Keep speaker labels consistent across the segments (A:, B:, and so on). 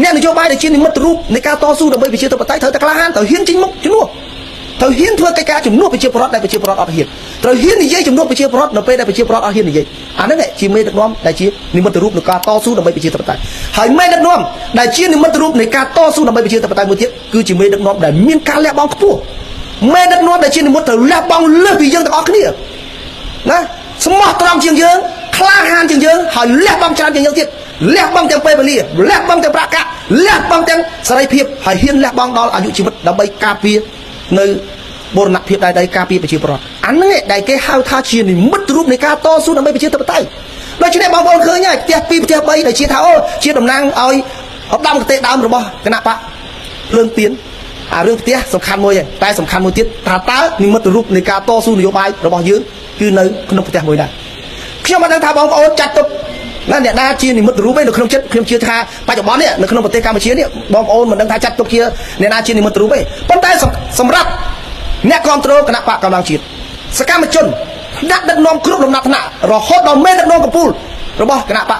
A: អ្នកនយោបាយដែលជានិមិត្តរូបនៃការតស៊ូដើម្បីប្រជាធិបតេយ្យត្រូវតែក្លាហានត្រូវហ៊ានចេញមុខជំនួសត្រូវហ៊ានធ្វើកិច្ចការជំនួសប្រជាពលរដ្ឋដែលប្រជាពលរដ្ឋអត់ហ៊ានត្រូវហ៊ាននិយាយជំនួសប្រជាពលរដ្ឋនៅពេលដែលប្រជាពលរដ្ឋអត់ហ៊ាននិយាយអាហ្នឹងជាមេដឹកនាំដែលជានិមិត្តរូបនៃការតស៊ូដើម្បីប្រជាធិបតេយ្យហើយមេដឹកនាំដែលជានិមិត្តរូបនៃការតស៊ូដើម្បីប្រជាធិបតេយ្យមួយទៀតគឺជាមេដឹកនាំដែលមានការលះបង់ខ្ពស់មេដឹកនាំដែលជានិមិត្តត្រូវលះបង់លើសពីយើងទាំងអស់គ្នាណាស្មោះត្រង់ជាងយើងក្លាហានជាងយើងហើយលះបង់ច្រើនជាងយើងទៀតលះបង់ទាំងពេលវេលាលះបង់ទាំងប្រាក់កាក់លះបង់ទាំងសេរីភាពហើយហ៊ានលះបង់ដល់អាយុជីវិតដើម្បីការពារនៅបូរណភាពដែលការពារប្រជាពលរដ្ឋអាហ្នឹងឯងដែលគេហៅថាជានិមិត្តរូបនៃការតស៊ូដើម្បីប្រជាធិបតេយ្យដូច្នេះបងប្អូនឃើញហើយផ្ទះ2ផ្ទះ3ដែលជាថាអូជាតំណាងឲ្យឧត្តមគតិដើមរបស់គណៈបកភ្លើងទៀនអារឿងផ្ទះសំខាន់មួយឯងតែសំខាន់មួយទៀតថាតើនិមិត្តរូបនៃការតស៊ូនយោបាយរបស់យើងគឺនៅក្នុងផ្ទះមួយដែរខ្ញុំមិនដឹងថាបងប្អូនចាត់ទុកណាអ្នកណាជានិមិត្តរូបឯនៅក្នុងចិត្តខ្ញុំជឿថាបច្ចុប្បន្ននេះនៅក្នុងប្រទេសកម្ពុជានេះបងប្អូនមិនដឹងថាចាត់ទុកជាអ្នកណាជានិមិត្តរូបឯប៉ុន្តែសម្រាប់អ្នកគ្រប់គ្រងគណៈបកកម្លាំងជាតិសកម្មជនដាក់ដឹកនាំគ្រប់លំដាប់ថ្នាក់រហូតដល់មេដឹកនាំកំពូលរបស់គណៈបក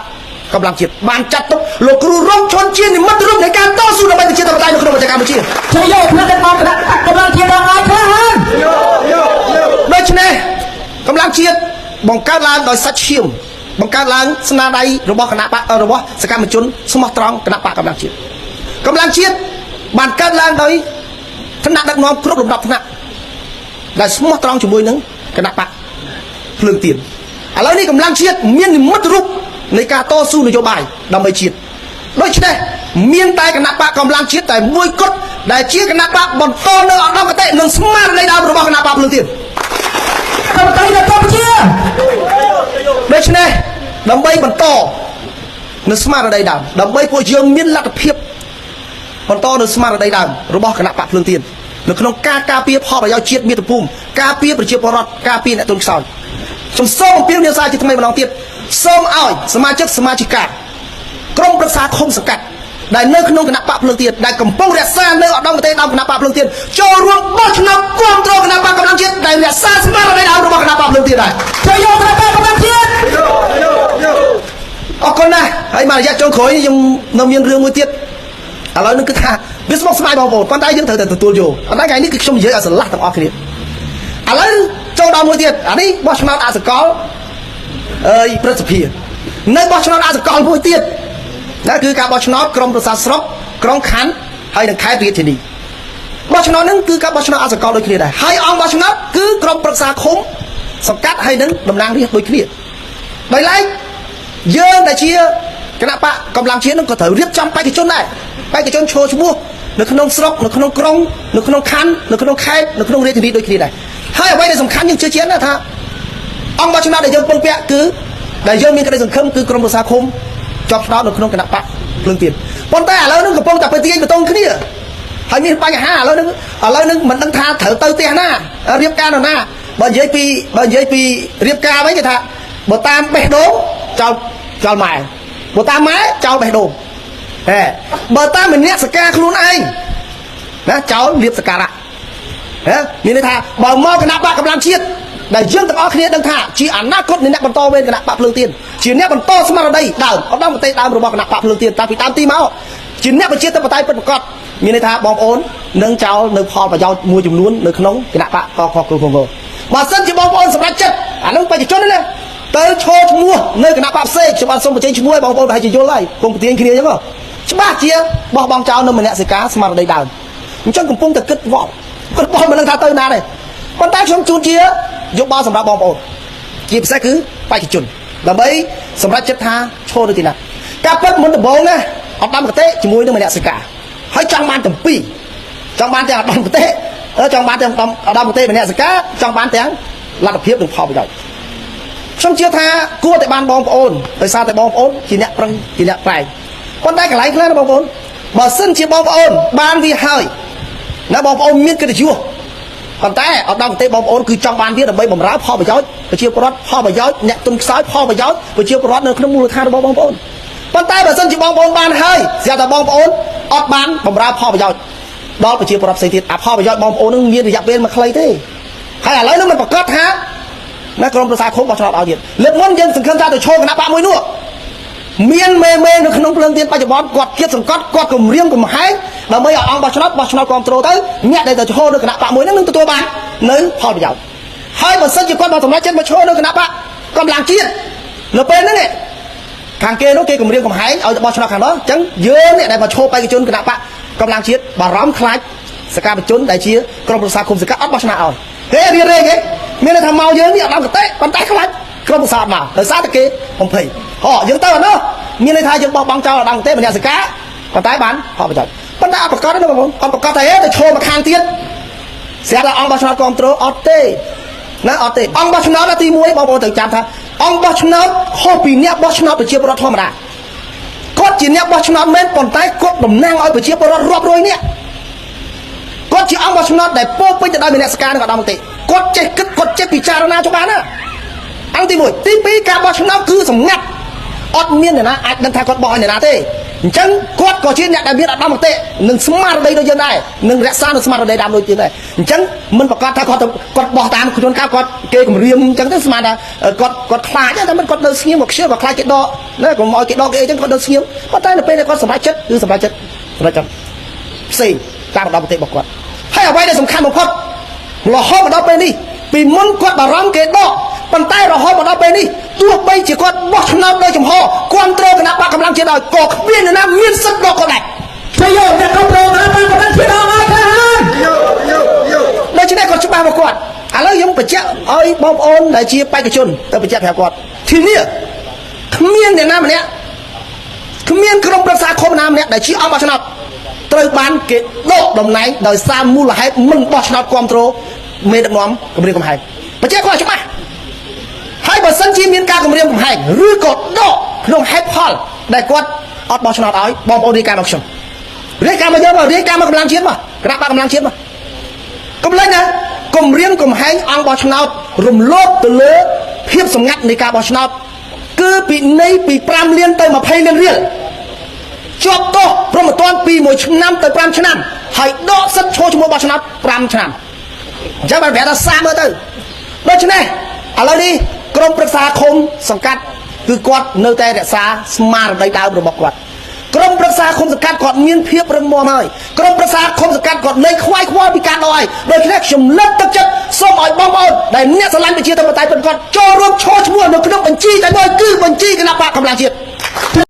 A: កម្លាំងជាតិបានចាត់ទុកលោកគ្រូរងឈុនជានិមិត្តរូបនៃការតស៊ូដើម្បីប្រជាធិបតេយ្យនៅក្នុងប្រទេសកម្ពុជាជួយយកផ្នែកដឹកនាំគណៈបកកម្លាំងជាតិដល់ឲ្យខ្លះហើយដូច្នេះកម្លាំងជាតិបង្កើតឡើងដោយសាច់ឈាមបង្កើតឡើងស្នាដៃរបស់គណៈបករបស់សកម្មជនស្មោះត្រង់គណៈបកកម្លាំងជាតិបានកើតឡើងដោយឋានៈដឹកនាំគ្រប់លំដាប់ថ្នាក់ដែលស្មោះត្រង់ជាមួយនឹងគណៈបកភ្លើងទៀនឥឡូវនេះកម្លាំងជាតិមាននិមិត្តរូបនៃការតស៊ូនយោបាយដើម្បីជាតិដូច្នេះមានតែគណៈបកកម្លាំងជាតិតែមួយគត់ដែលជាគណៈបកបន្តនៅឧត្តមគតិនិងស្មារតីដើមរបស់គណៈបកភ្លើងទៀនកម្ពុជានៅកម្ពុជាដូច្នេះដើម្បីបន្តនៅស្មារតីដើមដើម្បីពួកយើងមានលទ្ធភាពបន្តនៅស្មារតីដើមរបស់គណៈបកភ្លើងទៀននៅក្នុងការការពារផលប្រយោជន៍ជាតិមាតុភូមិការពារប្រជាពលរដ្ឋការពារអ្នកទុនខ្សោយខ្ញុំសូមអំពាវនាវសារជាថ្មីម្ដងទៀតសូមឲ្យសមាជិកសមាជិកាក្រុមប្រឹក្សាឃុំសង្កាត់ដែលនៅក្នុងគណៈបកភ្លើងទៀនដែលកំពុងរក្សានៅឧត្តមគតិដើមគណៈបកភ្លើងទៀនចូលរួមបោះឆ្នោតគ្រប់គ្រងគណៈបកកម្លាំងជាតិដែលរក្សាស្មារតីដើមរបស់គណៈបកភ្លើងទៀនដែរចូលយកគណៈបកកម្លាំងជាតិអរគុណណាស់ហើយមករយៈចុងក្រោយខ្ញុំនៅមានរឿងមួយទៀតឥឡូវនេះគឺថាវាស្មុគស្មាញបងប្អូនប៉ុន្តែយើងត្រូវតែទទួលយកប៉ុន្តែថ្ងៃនេះគឺខ្ញុំនិយាយឲ្យស្រឡះទាំងអស់គ្នាឥឡូវចូលដល់មួយទៀតអានេះបោះឆ្នោតអសកលព្រឹទ្ធសភានៅបោះឆ្នោតអសកលមួយទៀតนั่นคือการบอชนอตกรมประชาสรบกรองขันให้หนึ่งแค่เรียนที่นี่บอชนอตนั่นคือการบอชนอตอาสกอลโดยเคลียร์ได้ให้องบอชนอตคือกรมประชาคมสังกัดให้หนึ่งดำนางเรียกโดยเคลียร์โดยไล่เยอะแต่เชียร์คณะปะกำลังเชียร์นั่นก็ถือเรียบจำไปกี่จนได้ไปกี่จนโชว์ชั่วโมงหนึ่งขนมสรบหนึ่งขนมกรองหนึ่งขนมขันหนึ่งขนมแค่หนึ่งขนมเรียนที่นี่โดยเคลียร์ได้ให้เอาไว้ในสำคัญยังเชียร์นะท่าองบอชนอตได้เยอะเป็นเปียคือได้เยอะมีกระไรสังคมคือกรมประชาคมจอบชนะหนึ่งขนมคณะปะเรื่องเตียนปนแต่แล้วนึกกับปงแต่ไปเตียนไปตรงขึ้นนี่ให้มีปัญหาแล้วนึกมันตั้งท่าเถอะเตยเตียนหน้าเรียบการหน้าบางยีปีเรียบการไว้จะท่าบ่ตามเบะโดเจ้าหมายบ่ตามไม้เจ้าเบะโดบ่ตามเหมือนเนี้ยสกาคลุนไอนะเจ้าเรียบสการะมีในท่าบ่มอคณะปะกำลังเชียดได้ยื่นตั้งอ้อเคลียร์ตั้งท่าชีอันนักกฎในนักบรรโตเวรคณะปะเพลิงเตียนชีเนี้ยบรรโตสมาร์ทได้ดาวเอาด้ามมาเตะตามระบบคณะปะเพลิงเตียนตามปีตามตีเมาชีเนี้ยเป็นเชียร์ตั้งปะไตเป็นประกอบมีในท่าบอมโอนเนื่องเจ้าเนื่องพอประยาวมวยจุ่มล้วนเนื่องขนมคณะปะกอคอกรุงโกมาเส้นชีบอมโอนสำหรับจัดอันนั้นไปจุดจนนั่นเลยเตยโชว์มัวเนื่องคณะปะเซ่ชาวบ้านสมบูรณ์ใจช่วยบอมโอนให้จีโยไล่คงเตียนขี้เดียใช่ไหมชาวบ้านเชียร์บอมเจ้าเนื่องมันเนี่ยสิกาสมาร์ทได้ดาวมันจังกุ่มปุ่งแต่กึศวอดก็บอมมันเรื่องท่าเตยนาเลยคนใต้ชมจูนเชียยกบอลสำหรับบอลโอนจีบแท้คือไปจุดดับเบิ้ลสำหรับจัดท่าโชว์ด้วยทีน่ะการเปิดมันตะโบงนะเอาตามกระเตะจมูกนึงมันเนี่ยสกัดให้จังบานต่ำปีจังบานแต่เอาตามกระเตะจังบานแต่เอาตามกระเตะมันเนี่ยสกัดจังบานแต่ระดับเพียบถึงพอไปเลยชมเชียร์ท่ากลัวแต่บานบอลโอนแต่ซาแต่บอลโอนทีเนี่ยปรังทีเนี่ยไปคนใต้กันไหลกันแล้วบอลโอนบ่ซึ่งเชียร์บอลโอนบานวีเฮยนะบอลโอนมีกระดิ่งคนแต่เอาดังเตะบอลโอนคือจังบานที่เราไปบ่มร้าวพ่อไปย้อยไปเชียร์ปลอดพ่อไปย้อยเนี่ยตุนซ้ายพ่อไปย้อยไปเชียร์ปลอดในขนมมูลค่าบอลโอนคนแต่แบบเส้นจีบอลโอนบานเฮ้ยเสียแต่บอลโอนอดบานบ่มร้าวพ่อไปย้อยดอลไปเชียร์ปลอดเสียทีพ่อไปย้อยบอลโอนนึงมีระยะเวลมาใครเท่ใครอะไรนึกมันประกอบฮะนักกรมประชาคมบอลชอบเอาเดียดเล็บม้วนยังสังเกตใจแต่โชว์คณะปะมวยนัว មានមេនៅក្នុងភ្លើងទៀនបច្ចុប្បន្នគាត់គៀបសង្កត់គាត់គម្រាមកំហែងដើម្បីឲ្យអង្គបោះឆ្នោតគ្រប់គ្រងទៅអ្នកដែលទៅឈរនៅគណៈបកមួយហ្នឹងនឹងទទួលបាននៅផលប្រយោជន៍ហើយបើសិនជាគាត់មកសម្រេចចិត្តមកឈរនៅគណៈបកកម្លាំងជាតិនៅពេលហ្នឹងខាងគេនោះគេគម្រាមកំហែងឲ្យទៅបោះឆ្នោតខាងនោះអញ្ចឹងយើងអ្នកដែលមកឈរបេក្ខជនគណៈបកកម្លាំងជាតិបារម្ភខ្លាចសកម្មជនដែលជាក្រុមប្រឹក្សាគុំសង្កាត់អត់បោះឆ្នោតឲ្យគេរៀបរែកមានថាមកយើងនេះអត់ដល់កតេប៉ុន្តែខ្លាចក្រុមប្រឹក្សាអត់មកដោយសារតែគេបំភ័យយើងទៅអានោះមានន័យថាយើងបោះបង់ចោលដល់កតេម្នាក់សង្កាប៉ុន្តែបានផលប្រយោជន៍ប៉ុន្តែអត់ប្រកាសទេបងប្អូនអត់ប្រកាសថាទៅឈរមកខាងទៀតស្រាប់តែអង្គបោះឆ្នោតគ្រប់គ្រងអត់ទេណាអត់ទេអង្គបោះឆ្នោតទី1បងប្អូនត្រូវចាំថាអង្គបោះឆ្នោតខុសពីអ្នកបោះឆ្នោតប្រជាពលរដ្ឋធម្មតាគាត់ជាអ្នកបោះឆ្នោតមែនប៉ុន្តែគាត់តំណាងឲ្យប្រជាពលរដ្ឋរាប់រយនាក់គាត់ជាអង្គបោះឆ្នោតដែលពោពេញទៅដោយមនសិការនិងឧត្តមគតិគាត់ចេះគិតគាត់ចេះពិចារណាច្បាស់ណាអង្គទី1ទី2ការបោះឆ្នោតគឺសម្ងាត់អត់មានអ្នកណាអាចដឹងថាគាត់បោះឲ្យអ្នកណាទេអញ្ចឹងគាត់ក៏ជាអ្នកដែលមានឧត្តមគតិនឹងស្មារតីដូចយើងដែរនឹងរក្សានូវស្មារតីដើមដូចយើងដែរអញ្ចឹងមិនប្រកាសថាគាត់បោះតាមខ្លួនកាគាត់គេគម្រាមអញ្ចឹងទៅស្មានថាគាត់ខ្លាចតែមិនគាត់នៅស្ងៀមគាត់ខ្ជិលគាត់ខ្លាចគេដកណាកុំឲ្យគេដកគេអីចឹងគាត់នៅស្ងៀមប៉ុន្តែនៅពេលដែលគាត់សម្រេចចិត្តគឺសម្រេចចិត្តផ្សេងតាមឧត្តមគតិរបស់គាត់ហើយអ្វីដែលសំខាន់បំផុតរហូតមកដល់ពេលនេះពីមុនគាត់បារម្ភគេដកប៉ុន្តែរហូតមកដល់ពេលនេះទោះបីជាគាត់បោះឆ្នោតដោយចំហគ្រប់គ្រងគណៈបកកម្លាំងជាតិដោយក៏គ្មានអ្នកណាមានសិទ្ធិដកគាត់ដែរទៅយកអ្នកគ្រប់គ្រងគណៈបកកម្លាំងជាតិអស់ហើយដូច្នេះគាត់ច្បាស់មកគាត់ឥឡូវខ្ញុំបញ្ជាក់ឲ្យបងប្អូនដែលជាបេក្ខជនទៅបញ្ជាក់ប្រាប់គាត់ទីនេះគ្មានអ្នកណាម្នាក់គ្មានក្រុមប្រឹក្សាឃុំណាម្នាក់ដែលជាអង្គបោះឆ្នោតត្រូវបានគេដកតំណែងដោយសារមូលហេតុមិនបោះឆ្នោតគ្រប់គ្រងមេដឹកនាំគម្រាមកំហែងបញ្ជាក់គាត់ច្បាស់ហើយបើសិនជាមានការគម្រាមកំហែងឬក៏ដកក្នុងហេតុផលដែលគាត់អត់បោះឆ្នោតឲ្យបងប្អូនរាយការណ៍មកខ្ញុំរាយការណ៍មកយើងមករាយការណ៍មកកម្លាំងជាតិមកគណៈបកកម្លាំងជាតិមកកុំលេចណាគម្រាមកំហែងអង្គបោះឆ្នោតរំលោភទៅលើភាពសម្ងាត់នៃការបោះឆ្នោតគឺពីនៃពី5លានទៅ20លានរៀលជាប់ទោសព្រមទាំងពី1ឆ្នាំទៅ5ឆ្នាំហើយដកសិទ្ធិឈរឈ្មោះបោះឆ្នោត5ឆ្នាំអញ្ចឹងបានប្រាប់ថាសាមើលទៅដូច្នេះឥឡូវនេះក្រុមប្រឹក្សាឃុំសង្កាត់គឺគាត់នៅតែរក្សាស្មារតីដើមរបស់គាត់ក្រុមប្រឹក្សាឃុំសង្កាត់គាត់មានភាពរឹងមាំហើយក្រុមប្រឹក្សាឃុំសង្កាត់គាត់លែងខ្វាយខ្វល់ពីការដកហើយដូច្នេះខ្ញុំលើកទឹកចិត្តសូមឲ្យបងប្អូនដែលអ្នកស្រឡាញ់ប្រជាធិបតេយ្យពិតប្រាកដចូលរួមឈរឈ្មោះនៅក្នុងបញ្ជីតែមួយគឺបញ្ជីគណៈបកកម្លាំងជាតិ